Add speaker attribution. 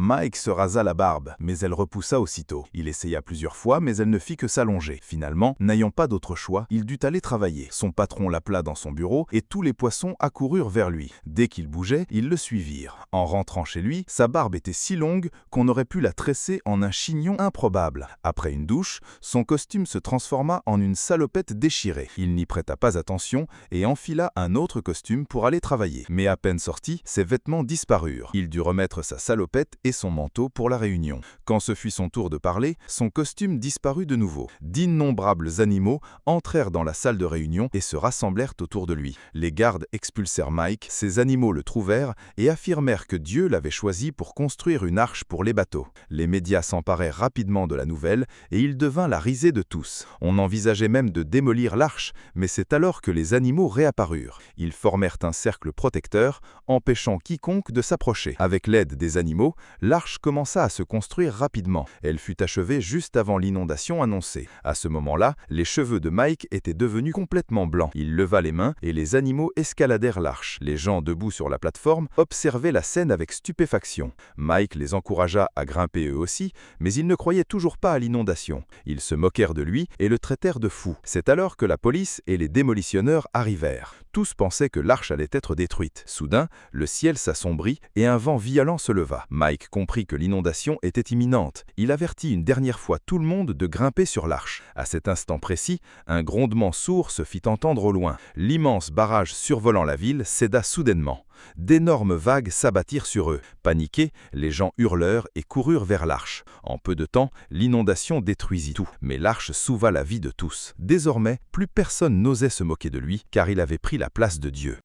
Speaker 1: Mike se rasa la barbe, mais elle repoussa aussitôt. Il essaya plusieurs fois, mais elle ne fit que s'allonger. Finalement, n'ayant pas d'autre choix, il dut aller travailler. Son patron l'appela dans son bureau et tous les poissons accoururent vers lui. Dès qu'il bougeait, ils le suivirent. En rentrant chez lui, sa barbe était si longue qu'on aurait pu la tresser en un chignon improbable. Après une douche, son costume se transforma en une salopette déchirée. Il n'y prêta pas attention et enfila un autre costume pour aller travailler. Mais à peine sorti, ses vêtements disparurent. Il dut remettre sa salopette et son manteau pour la réunion. Quand ce fut son tour de parler, son costume disparut de nouveau. D'innombrables animaux entrèrent dans la salle de réunion et se rassemblèrent autour de lui. Les gardes expulsèrent Mike, ces animaux le trouvèrent et affirmèrent que Dieu l'avait choisi pour construire une arche pour les bateaux. Les médias s'emparèrent rapidement de la nouvelle et il devint la risée de tous. On envisageait même de démolir l'arche, mais c'est alors que les animaux réapparurent. Ils formèrent un cercle protecteur, empêchant quiconque de s'approcher. Avec l'aide des animaux, l'arche commença à se construire rapidement. Elle fut achevée juste avant l'inondation annoncée. À ce moment-là, les cheveux de Mike étaient devenus complètement blancs. Il leva les mains et les animaux escaladèrent l'arche. Les gens debout sur la plateforme observaient la scène avec stupéfaction. Mike les encouragea à grimper eux aussi, mais ils ne croyaient toujours pas à l'inondation. Ils se moquèrent de lui et le traitèrent de fou. C'est alors que la police et les démolitionneurs arrivèrent. Tous pensaient que l'arche allait être détruite. Soudain, le ciel s'assombrit et un vent violent se leva. Mike comprit que l'inondation était imminente. Il avertit une dernière fois tout le monde de grimper sur l'arche. À cet instant précis, un grondement sourd se fit entendre au loin. L'immense barrage survolant la ville céda soudainement. D'énormes vagues s'abattirent sur eux. Paniqués, les gens hurlèrent et coururent vers l'arche. En peu de temps, l'inondation détruisit tout, mais l'arche sauva la vie de tous. Désormais, plus personne n'osait se moquer de lui, car il avait pris la place de Dieu.